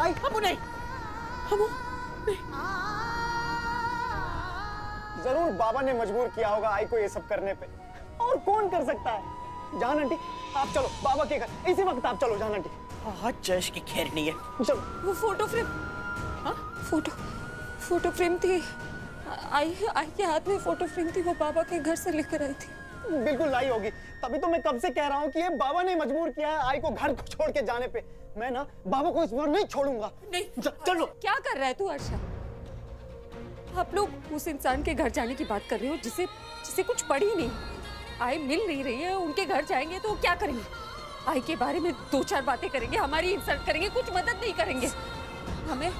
आई हमू नहीं, हमू नहीं। जरूर बाबा ने मजबूर किया होगा आई को ये सब करने पे, और कौन कर सकता है। जान आंटी आप चलो बाबा के घर, इसी वक्त आप चलो जान आंटी। हाँ जयेश की खैर नहीं है। चलो। वो फोटो फ्रेम, हाँ फोटो फ्रेम थी, आई के हाथ में फोटो फ्रेम थी, वो बाबा के घर से लेकर आई थी। बिल्कुल लाई होगी, तभी तो मैं कब से कह रहा हूँ कि ये बाबा ने मजबूर किया है आई को घर को छोड़ के जाने पे। मैं ना बाबा को इस बार नहीं छोड़ूंगा। नहीं चलो। क्या कर रहा है तू अर्षा? आप लोग उस इंसान के घर जाने की बात कर रहे हो जिसे कुछ पड़ी नहीं, आई मिल नहीं रही है, उनके घर जाएंगे तो क्या करेंगे? आई के बारे में 2-4 बातें करेंगे, हमारी इंसल्ट करेंगे, कुछ मदद नहीं करेंगे। हमें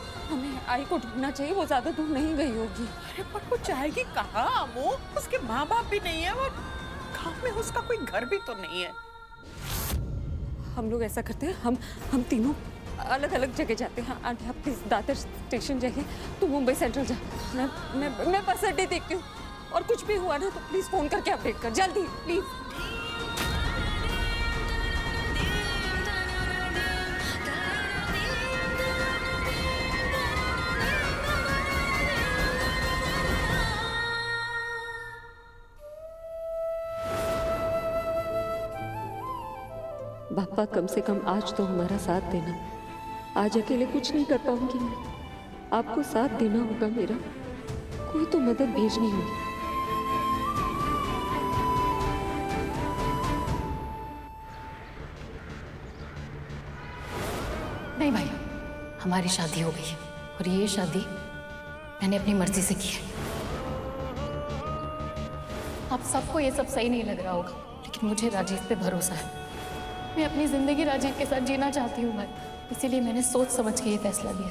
आई को ढूंढना चाहिए, वो ज्यादा दूर नहीं गई होगी। अरे पर वो जाएगी कहाँ अम्मू? उसके माँ बाप भी नहीं है और गाँव में उसका कोई घर भी तो नहीं है। हम लोग ऐसा करते हैं, हम तीनों अलग अलग जगह जाते हैं। आंटी आप प्लीज दादर स्टेशन जाइए, तू मुंबई सेंट्रल जा, मैं बस अड्डे देखती हूँ, और कुछ भी हुआ ना तो प्लीज फोन करके अपडेट कर जल्दी प्लीज। बापा कम से कम आज तो हमारा साथ देना। आज अकेले कुछ नहीं कर पाऊंगी मैं, आपको साथ देना होगा मेरा, कोई तो मदद भेजनी होगी। नहीं भाई, हमारी शादी हो गई है और ये शादी मैंने अपनी मर्जी से की है। आप सबको ये सब सही नहीं लग रहा होगा, लेकिन मुझे राजीव पे भरोसा है। मैं अपनी जिंदगी राजीव के साथ जीना चाहती हूँ भाई, इसीलिए मैंने सोच समझ के ये फैसला लिया।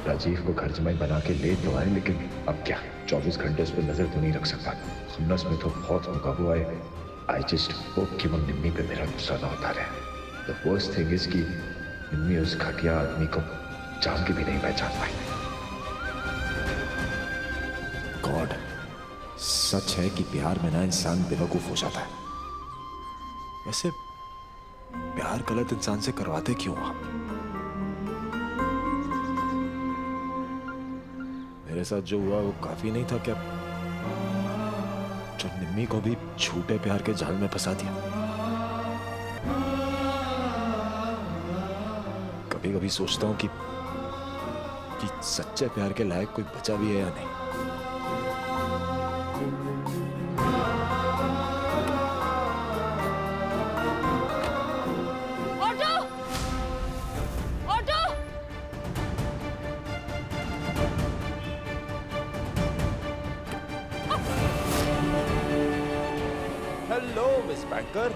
राजीव को घर जमाई बना के ले तो आए, लेकिन अब क्या 24 घंटे उस पर नजर तो नहीं रख सकता। हमनस में तो बहुत मुकाबला है। आई जस्ट होप कि वो निम्मी पे मेरा गुस्सा ना उतारे। द वर्स्ट थिंग इज कि निम्मी उस घटिया आदमी को जान के भी नहीं पहचान पाई। गॉड, सच है कि प्यार में ना इंसान बेवकूफ हो जाता है। वैसे प्यार गलत इंसान से करवाते क्यों आप? मेरे साथ जो हुआ वो काफी नहीं था क्या, जो निम्मी को भी झूठे प्यार के जाल में फंसा दिया? कभी कभी सोचता हूं कि सच्चे प्यार के लायक कोई बचा भी है या नहीं। हेलो मिस बैंकर,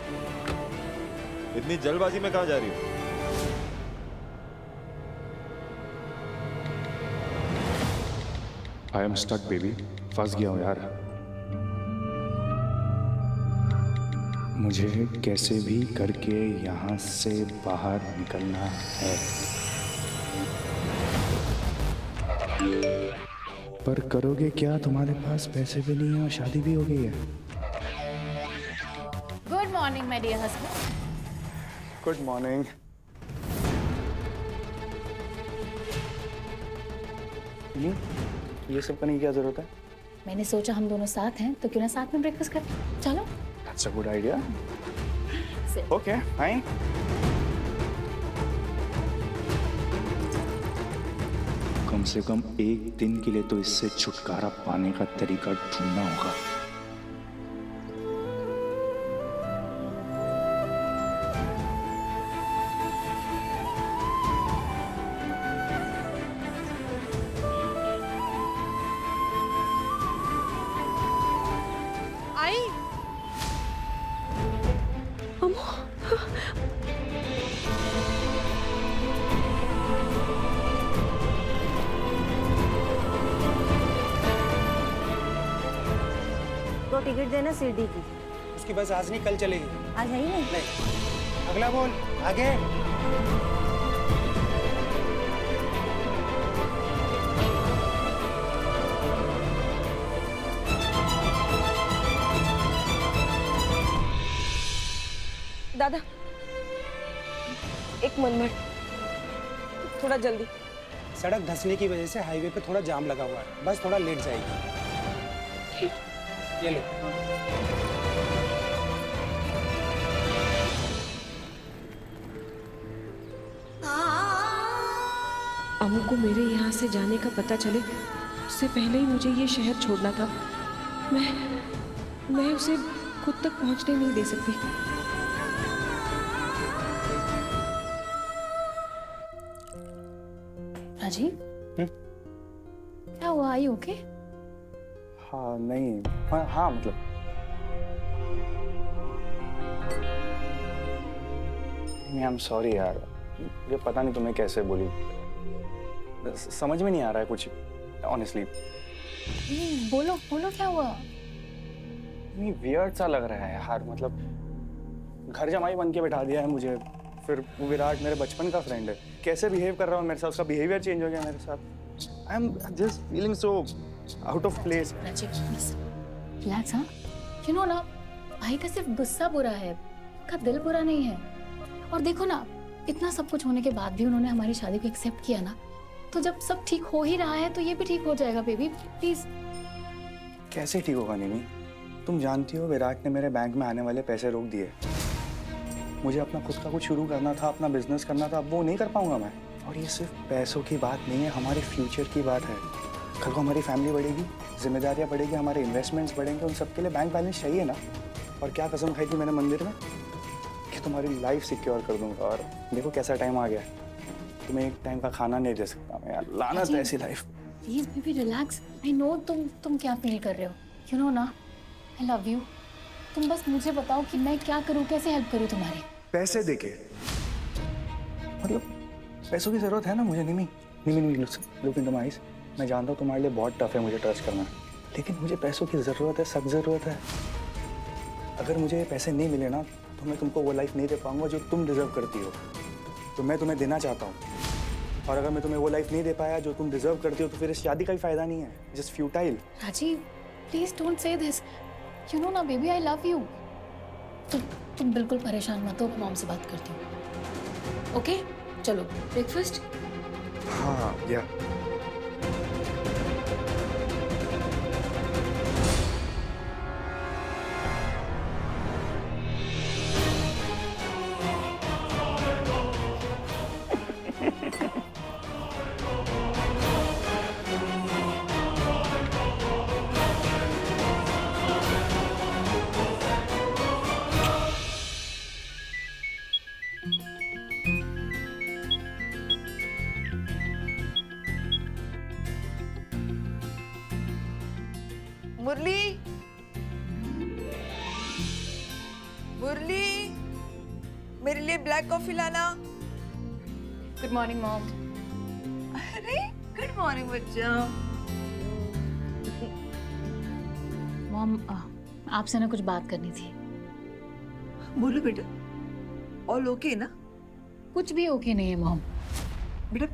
इतनी जल्दबाजी में कहाँ जा रही हो? आई एम स्टक बेबी, फंस गया हूँ यार। मुझे कैसे भी करके यहाँ से बाहर निकलना है, पर करोगे क्या? तुम्हारे पास पैसे भी नहीं है और शादी भी हो गई है। Good morning my dear husband. Good morning. ये सब करने की क्या जरूरत है? मैंने सोचा हम दोनों साथ हैं तो क्यों ना साथ में ब्रेकफास्ट करें, चलो। That's a good idea. Okay, fine. कम से कम एक दिन के लिए तो इससे छुटकारा पाने का तरीका ढूंढना होगा। तो टिकट देना सीढ़ी की। उसकी बस आज नहीं कल चलेगी। आज है ही नहीं। नहीं, अगला बोल आगे। दादा एक मिनट, थोड़ा जल्दी। सड़क धंसने की वजह से हाईवे पे थोड़ा जाम लगा हुआ है, बस थोड़ा लेट जाएगी। ये लो। अमू को मेरे यहाँ से जाने का पता चले उससे पहले ही मुझे ये शहर छोड़ना था। मैं उसे खुद तक पहुँचने नहीं दे सकती। राजीव, क्या हुआ? आई ओके? हाँ नहीं, हाँ मतलब आई एम सॉरी यार, मुझे पता नहीं तुम्हें कैसे बोली, समझ में नहीं आ रहा है कुछ ऑनेस्टली। बोलो बोलो, क्या हुआ? नहीं वियर्ड सा लग रहा है यार, मतलब घर जमाई बन के बैठा दिया है मुझे। फिर विराट मेरे बचपन का फ्रेंड है, कैसे बिहेव कर रहा हूँ मेरे साथ, उसका बिहेवियर चेंज हो गया मेरे साथ। I am just feeling so out of place. Rajiv please relax. हाँ, यू नो ना, भाई का सिर्फ गुस्सा बुरा है, उसका दिल बुरा नहीं है। और देखो ना, इतना सब कुछ होने के बाद भी उन्होंने हमारी शादी को एक्सेप्ट किया ना, तो जब सब ठीक हो ही रहा है तो ये भी ठीक हो जाएगा बेबी, प्लीज। कैसे ठीक होगा निमी? तुम जानती हो विराट ने मेरे बैंक में आने वाले पैसे रोक दिए। मुझे अपना खुद का कुछ शुरू करना था, अपना बिजनेस करना था, अब वो नहीं कर पाऊंगा मैं। और ये सिर्फ पैसों की बात नहीं है, हमारे फ्यूचर की बात है। कल को हमारी फैमिली बढ़ेगी, जिम्मेदारियां बढ़ेगी, हमारे इन्वेस्टमेंट्स बढ़ेंगे, उन सबके लिए बैंक बैलेंस चाहिए ना। और क्या कसम खाई थी मैंने मंदिर में कि तुम्हारी लाइफ सिक्योर कर दूंगा, और देखो कैसा टाइम आ गया। तुम्हें एक टाइम का खाना नहीं दे सकता मैं यार, लानत है ऐसी life. Please baby relax. I know तुम क्या फील कर रहे हो, यू नो ना, आई लव यू। तुम बस मुझे बताओ कि मैं क्या करूं, कैसे हेल्प करूं तुम्हारी। पैसे देके, मतलब पैसों की जरूरत है ना मुझे। निमी लुक इनटू माय आईज। मैं जानता हूँ तुम्हारे लिए बहुत टफ है मुझे ट्रस्ट करना, लेकिन मुझे पैसों की जरूरत है, सख्त जरूरत है। अगर मुझे पैसे नहीं मिले ना तो मैं तुमको वो लाइफ नहीं दे पाऊंगा जो तुम डिजर्व करती हो, तो मैं तुम्हें देना चाहता हूँ। और अगर मैं तुम्हें वो लाइफ नहीं दे पाया जो तुम डिजर्व करती हो, तो फिर इस शादी का ही फायदा नहीं है, just futile. Rajiv please don't say this, you know ना बेबी, आई लव यू। तुम बिल्कुल परेशान मत हो, मॉम से बात करती हूँ। ओके चलो ब्रेकफास्ट। हाँ या मुरली, मुरली, मेरे लिए ब्लैक कॉफी लाना। Good morning mom. अरे गुड मॉर्निंग बच्चा। मॉम आपसे ना कुछ बात करनी थी। बोलो बेटा, ऑल ओके ना? कुछ भी ओके नहीं है मॉम। बेटा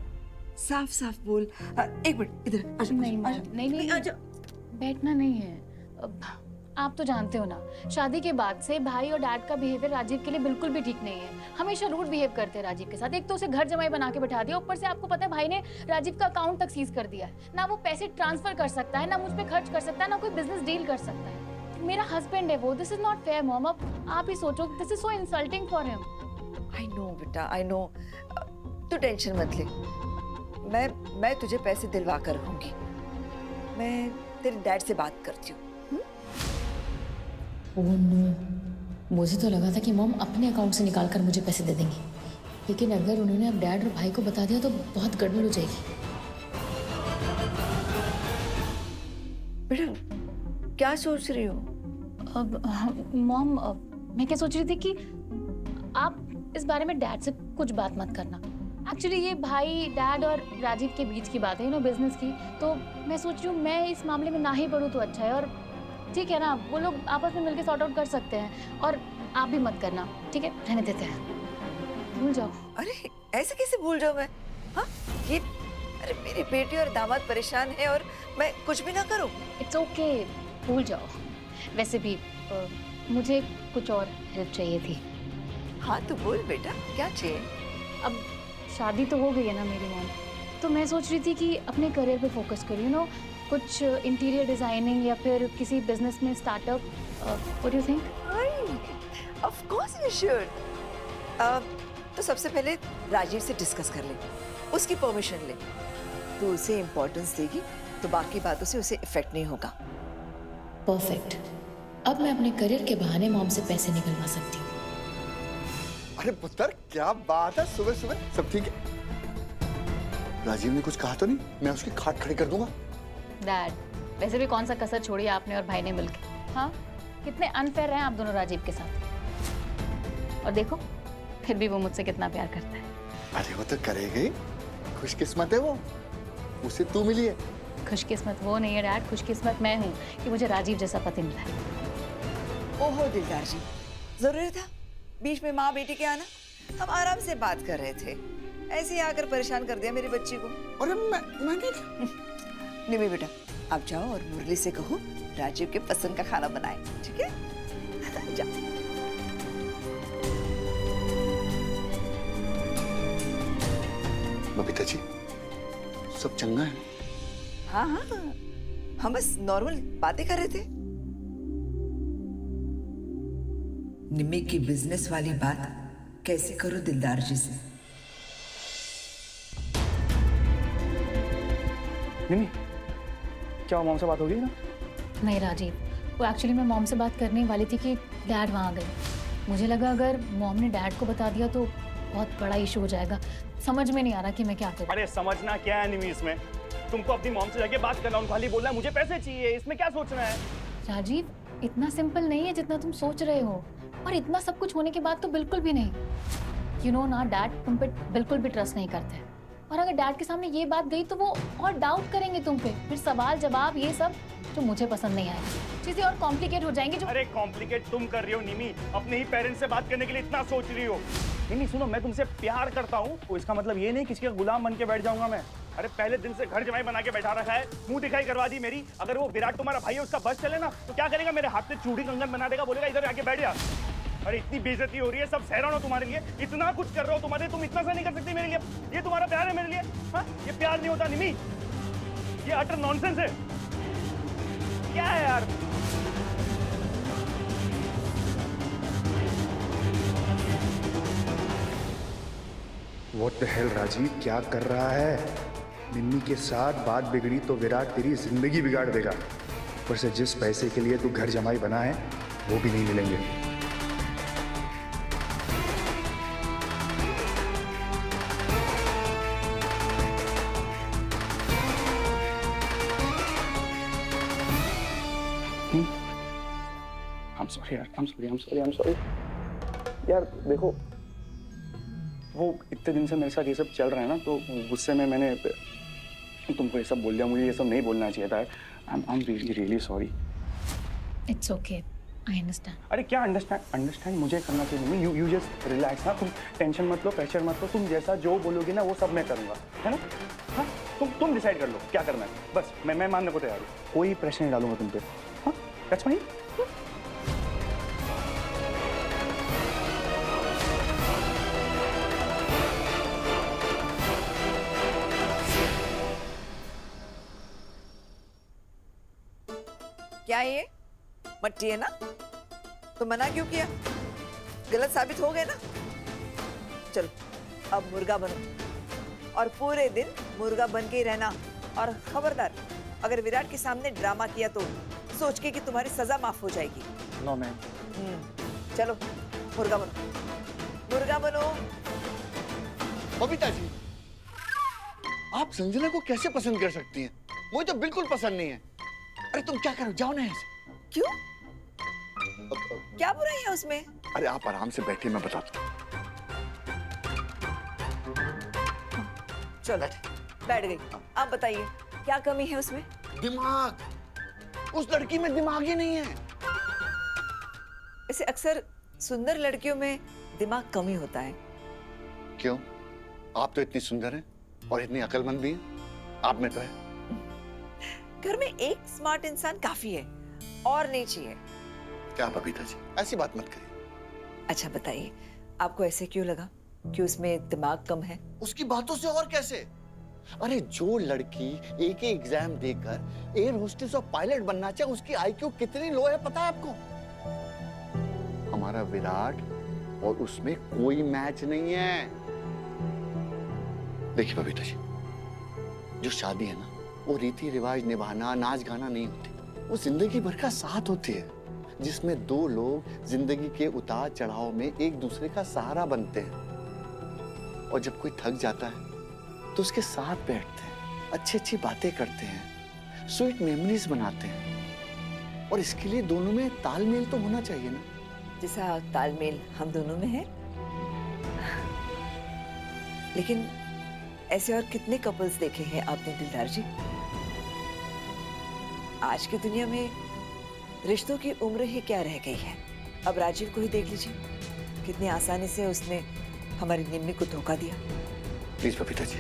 साफ साफ बोल। एक मिनट इधर आ जाओ। नहीं आ जाओ। नहीं आ जाओ। बैठना नहीं है। आप तो जानते हो ना, शादी के बाद से भाई और डैड का बिहेवियर राजीव के लिए बिल्कुल भी ठीक नहीं है। हमेशा रूड बिहेव करते हैं राजीव के साथ। एक तो उसे घर जमाई बना के बैठा दिया, ऊपर से आपको पता है भाई ने राजीव का अकाउंट तक सीज कर दिया है। ना वो पैसे ट्रांसफर कर सकता है, ना मुझ पे खर्च कर सकता है, ना कोई बिजनेस डील कर सकता है। मेरा हस्बैंड है वो। This is not fair mom. अब आप ही सोचो, this is so insulting for him. I know बेटा, आई नो। तू टेंशन मत ले, मैं तुझे पैसे दिलवा कर रहूंगी। मैं तेरे डैड से बात करती हूँ। ओह नो, मुझे तो लगा था कि मॉम अपने अकाउंट से निकाल कर मुझे पैसे दे देंगी, लेकिन अगर उन्होंने अब डैड और भाई को बता दिया तो बहुत गड़बड़ हो जाएगी। बेटा क्या सोच रही हो? अब मॉम, मैं क्या सोच रही थी कि आप इस बारे में डैड से कुछ बात मत करना। एक्चुअली ये भाई डैड और राजीव के बीच की बात है, बिजनेस की। तो मैं सोच रही हूँ मैं इस मामले में ना ही पढ़ूँ तो अच्छा है। और ठीक है ना, वो लोग आपस में मिलकर सॉर्ट आउट कर सकते हैं। और आप भी मत करना, ठीक है? रहने देते हैं, भूल जाओ। अरे ऐसे कैसे भूल जाऊँ मैं? हाँ ये, अरे मेरी बेटी और दामाद परेशान है और मैं कुछ भी ना करूँ? इट्स ओके, भूल जाओ। वैसे भी मुझे कुछ और हेल्प चाहिए थी। हाँ तो बोल बेटा, क्या चाहिए? अब शादी तो हो गई है ना मेरी मॉम, तो मैं सोच रही थी कि अपने करियर पे फोकस करूँ, यू नो, कुछ इंटीरियर डिजाइनिंग या फिर किसी बिजनेस में startup. What do you think? Of course you should. तो सबसे पहले राजीव से डिस्कस कर ले, उसकी परमिशन ले। तो उसे इम्पोर्टेंस देगी तो बाकी बातों से उसे इफेक्ट नहीं होगा। परफेक्ट। अब मैं अपने करियर के बहाने मॉम से पैसे निकलवा सकती हूँ। अरे पुत्र, क्या बात है, सुबह सुबह सब ठीक है? राजीव ने कुछ कहा तो नहीं? मैं उसकी खाट खड़ी कर दूंगा। डैड, वैसे भी कौन सा कसर छोड़ी आपने और भाई ने मिलकर? हाँ, कितने अनफेयर हैं आप दोनों राजीव के साथ। और देखो, फिर भी वो मुझसे कितना प्यार करता है। अरे वो तो करेगा ही, खुशकिस्मत है वो, उसे तू मिली है। खुशकिस्मत वो नहीं है डैड, खुशकिस्मत मैं हूँ कि मुझे राजीव जैसा पति मिला है। ओहो दिलदार जी, जरूरी था बीच में माँ बेटी के आना? हम आराम से बात कर रहे थे, ऐसे ही आकर परेशान कर दिया मेरी बच्ची को। अरे मैं नहीं। निमी बेटा, आप जाओ और मुरली से कहो राजीव के पसंद का खाना बनाए, ठीक है? जाओ। बबीता जी, सब चंगा है? हाँ हाँ, हम बस नॉर्मल बातें कर रहे थे। निम्मी की बिजनेस वाली बात कैसे करो दिलदार जी से? निमी, क्या मॉम से बात हो गई ना? नहीं राजीव, वो एक्चुअली मैं मॉम से बात करने वाली थी कि डैड वहाँ गए। मुझे लगा अगर मॉम ने डैड को बता दिया तो बहुत बड़ा इशू हो जाएगा। समझ में नहीं आ रहा कि मैं क्या करूं। अरे समझना क्या है निमी इसमें? तुमको अपनी मॉम से जाके बात करना, उनको खाली बोलना है मुझे पैसे चाहिए, इसमें क्या सोचना है? राजीव, इतना सिंपल नहीं है जितना तुम सोच रहे हो, और इतना सब कुछ होने के बाद तो बिल्कुल भी नहीं। यू नो ना, डैड तुम पे बिल्कुल भी ट्रस्ट नहीं करते, और अगर डैड के सामने ये बात गई तो वो और डाउट करेंगे तुम पे, फिर सवाल जवाब ये सब जो मुझे पसंद नहीं आएगा, चीजें और कॉम्प्लिकेट हो जाएंगी। जो अरे कॉम्प्लिकेट तुम कर रही हो निमी, अपने ही पेरेंट्स से बात करने के लिए इतना सोच रही हो। निमी सुनो, मैं तुमसे प्यार करता हूँ तो इसका मतलब ये नहीं किसी का गुलाम बन के बैठ जाऊंगा मैं। अरे पहले दिन से घर जमाई बना के बैठा रखा है, मुंह दिखाई करवा दी मेरी। अगर वो विराट तुम्हारा भाई है, उसका बस चले ना तो क्या करेगा? मेरे हाथ से चूड़ी कंगन बना देगा, बोलेगा इधर आके बैठ जा। अरे इतनी बेइज्जती हो रही है, सब सहरा हो तुम्हारे लिए, इतना कुछ कर रहा हो तुम्हारे, तुम इतना सा नहीं कर सकती मेरे लिए? ये तुम्हारा प्यार है मेरे लिए? हाँ, ये प्यार नहीं होता निमी, ये अटर नॉनसेंस है। क्या है यार? What the hell राजीव, क्या कर रहा है? निम्मी के साथ बात बिगड़ी तो विराट तेरी जिंदगी बिगाड़ देगा। ऊपर से जिस पैसे के लिए तू घर जमाई बना है वो भी नहीं मिलेंगे। I'm sorry यार, I'm sorry। यार देखो, वो इतने दिन से मेरे साथ ये सब चल रहा है ना, तो गुस्से में मैंने तुमको ये सब बोल दिया। मुझे ये सब नहीं बोलना चाहिए था। I'm really sorry। It's okay, I understand। अरे क्या अंडरस्टैंड मुझे करना चाहिए? यू जस्ट रिलैक्स ना, तुम टेंशन मत लो, प्रेशर मत लो। तुम जैसा जो बोलोगे ना वो सब मैं करूँगा, है ना? हाँ, तुम डिसाइड कर लो क्या करना है, बस मैं मानने को तैयार हूँ। कोई प्रेशर नहीं डालूंगा तुम पे। हाँ, दैट्स फाइन। क्या ये मट्टी है ना? तो मना क्यों किया? गलत साबित हो गए ना? चलो अब मुर्गा बनो और पूरे दिन मुर्गा बन के ही रहना। और खबरदार, अगर विराट के सामने ड्रामा किया तो सोच के कि तुम्हारी सजा माफ हो जाएगी। No ma'am. चलो मुर्गा बनो, मुर्गा बनो। बबीता जी, आप संजना को कैसे पसंद कर सकती हैं? मुझे तो बिल्कुल पसंद नहीं है। अरे तुम क्या करो, जाओ ना ऐसे। क्यों? क्या बुराई है उसमें? अरे आप आराम से बैठिए, मैं बताता हूँ। चलो बैठ गई। आप बताइए क्या कमी है उसमें? दिमाग। उस लड़की में दिमाग ही नहीं है। ऐसे अक्सर सुंदर लड़कियों में दिमाग कम ही होता है। क्यों? आप तो इतनी सुंदर हैं और इतनी अक्लमंद भी हैं। आप में तो है। घर में एक स्मार्ट इंसान काफी है, और नहीं चाहिए। क्या बबीता जी, ऐसी बात मत करिए। अच्छा बताइए, आपको ऐसे क्यों लगा कि उसमें दिमाग कम है? उसकी बातों से और कैसे? अरे जो लड़की एक ही एग्जाम देकर एयर होस्टेस और पायलट बनना चाहे उसकी आईक्यू कितनी लो है पता है आपको? हमारा विराट और उसमें कोई मैच नहीं है। देखिए बबीता जी, जो शादी है ना वो रीति रिवाज निभाना नाच गाना नहीं होती, वो जिंदगी भर का साथ होती है जिसमें दो लोग जिंदगी के उतार चढ़ाव में एक दूसरे का सहारा बनते हैं। और जब कोई थक जाता है तो उसके साथ बैठते हैं, अच्छी अच्छी बातें करते हैं, स्वीट मेमोरीज बनाते हैं। और इसके लिए दोनों में तालमेल तो होना चाहिए ना। जैसा तालमेल हम दोनों में है। लेकिन ऐसे और कितने कपल्स देखे हैं आपने दिलदार जी? आज की दुनिया में रिश्तों की उम्र ही क्या रह गई है। अब राजीव को ही देख लीजिए, कितनी आसानी से उसने हमारी निम्मी को धोखा दिया। प्लीज बबीता जी,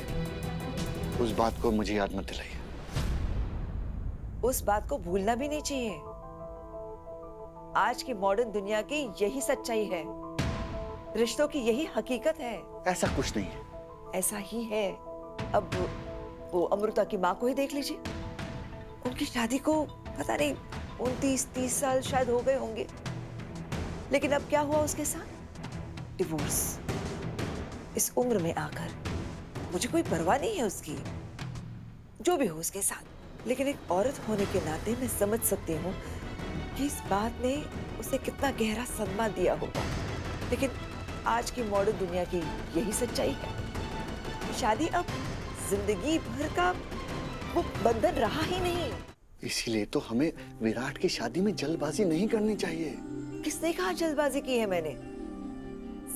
उस बात को मुझे याद मत दिलाइए। उस बात को भूलना भी नहीं चाहिए। आज की मॉडर्न दुनिया की यही सच्चाई है, रिश्तों की यही हकीकत है। ऐसा कुछ नहीं है। ऐसा ही है। अब वो अमृता की माँ को ही देख लीजिए, उनकी शादी को पता नहीं 29-30 साल शायद हो गए होंगे, लेकिन अब क्या हुआ उसके साथ? डिवोर्स। इस उम्र में आकर मुझे कोई परवाह नहीं है उसकी, जो भी हो उसके साथ। लेकिन एक औरत होने के नाते मैं समझ सकती हूँ कि इस बात ने उसे कितना गहरा सदमा दिया होगा। लेकिन आज की मॉडर्न दुनिया की यही सच्चाई है, शादी अब जिंदगी भर का वो बंधन रहा ही नहीं। इसीलिए तो हमें विराट की शादी में जल्दबाजी नहीं करनी चाहिए। किसने कहा जल्दबाजी की है मैंने?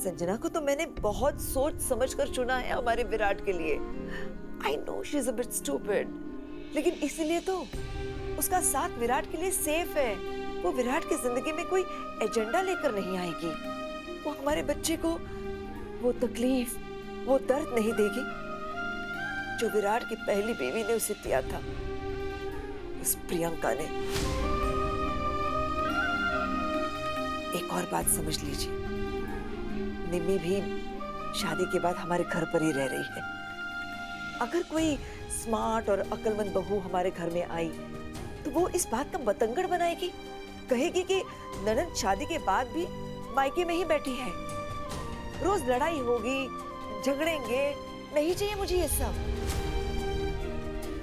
संजना को तो मैंने बहुत सोच समझकर चुना है हमारे विराट के लिए। I know she's a bit stupid, लेकिन इसीलिए तो उसका साथ विराट के लिए सेफ है। वो विराट की जिंदगी में कोई एजेंडा लेकर नहीं आएगी। वो हमारे बच्चे को वो तकलीफ, वो दर्द नहीं देगी जो विराट की पहली बीवी ने उसे दिया था, उस प्रियंका ने। एक और बात समझ लीजिए, निम्मी भी शादी के बाद हमारे घर पर ही रह रही है। अगर कोई स्मार्ट और अक्लमंद बहू हमारे घर में आई तो वो इस बात का बतंगड़ बनाएगी, कहेगी कि ननद शादी के बाद भी मायके में ही बैठी है। रोज लड़ाई होगी, झगड़ेंगे। नहीं चाहिए मुझे ये सब।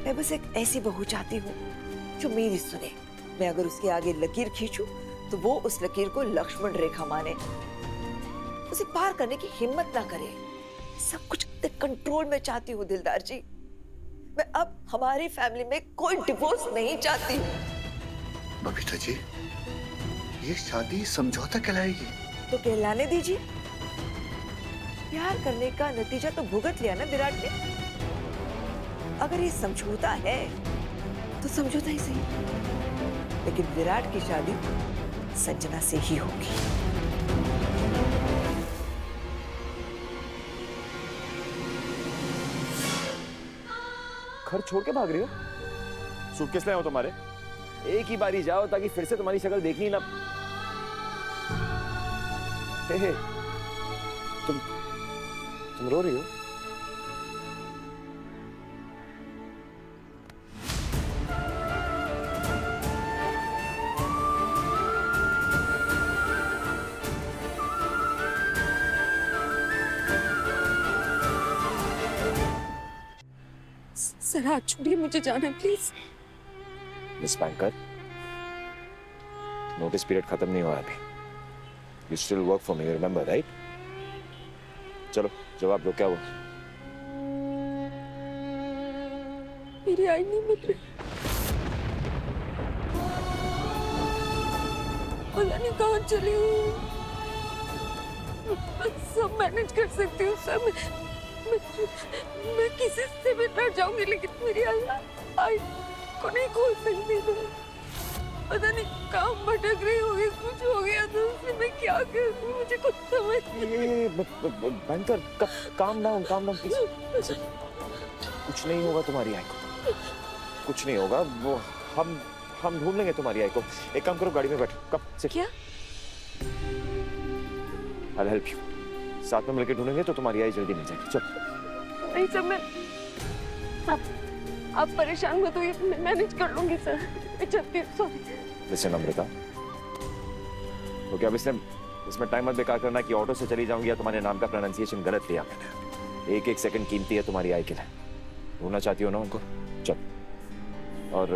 मैं बस एक ऐसी बहू चाहती हूँ जो मेरी सुने। मैं अगर उसके आगे लकीर खींचूं तो वो उस लकीर को लक्ष्मण रेखा माने, उसे पार करने की हिम्मत ना करे। सब कुछ अपने कंट्रोल में चाहती हूँ दिलदार जी। मैं अब हमारी फैमिली में कोई डिवोर्स नहीं चाहती। बबीता जी, ये शादी समझौता कहलाएगी? तो कहलाने दीजिए। प्यार करने का नतीजा तो भुगत लिया ना विराट ने। अगर ये समझौता है तो समझौता ही सही, लेकिन विराट की शादी संजना से ही होगी। घर छोड़ के भाग रही हो? सूटकेस ले आओ तुम्हारे। एक ही बारी जाओ ताकि फिर से तुम्हारी शक्ल देखनी ना। हे, तुम रो रही हो? सर हाथ छोड़िए, मुझे जाना है please. Miss banker, notice period खत्म नहीं हुआ अभी। You still work for me, remember right? चलो जवाब दो, क्या हुआ? मेरी आई नहीं मिल रही, पता नहीं कहाँ चली हूँ। मैं सब मैनेज कर सकती हूँ सर। मैं किसी से भी डर जाऊंगी, लेकिन मेरी आई को नहीं खोल सकती। पता नहीं कहाँ भटक रही होगी, कुछ हो गया तो उससे मैं क्या करूँ, मुझे कुछ समझ नहीं। Banker, calm down please. कुछ नहीं होगा तुम्हारी आई को, कुछ नहीं होगा। वो हम ढूंढ लेंगे तुम्हारी आई को। एक काम करो, गाड़ी में बैठो। कब से क्या? I'll help you। साथ में मिलकर ढूंढेंगे तो तुम्हारी आई जल्दी मिल जाएगी। चलो। नहीं सर, मैं आप परेशान मत होइए, मैं मैनेज कर लूंगी सर। मैं चलती हूँ, सॉरी। लिसन अमृता, तो क्या अब इसमें टाइम मत बेकार करना कि ऑटो से चली जाऊंगी या तुम्हारे नाम का प्रोनाउंसिएशन गलत लिया मैंने। एक एक सेकंड कीमती है तुम्हारी आई के लिए। ढूंढना चाहती हो ना उनको? चल। और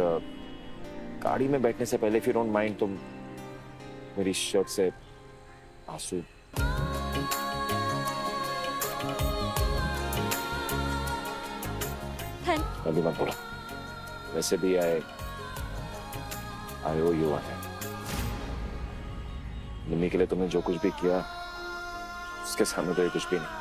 गाड़ी में बैठने से पहले, इफ यू डोंट माइंड, तुम मेरी शर्ट से आंसू अभी मत बोलो। वैसे भी आई ओ यू है। निम्मी के लिए तुमने जो कुछ भी किया उसके सामने तो ये कुछ भी नहीं।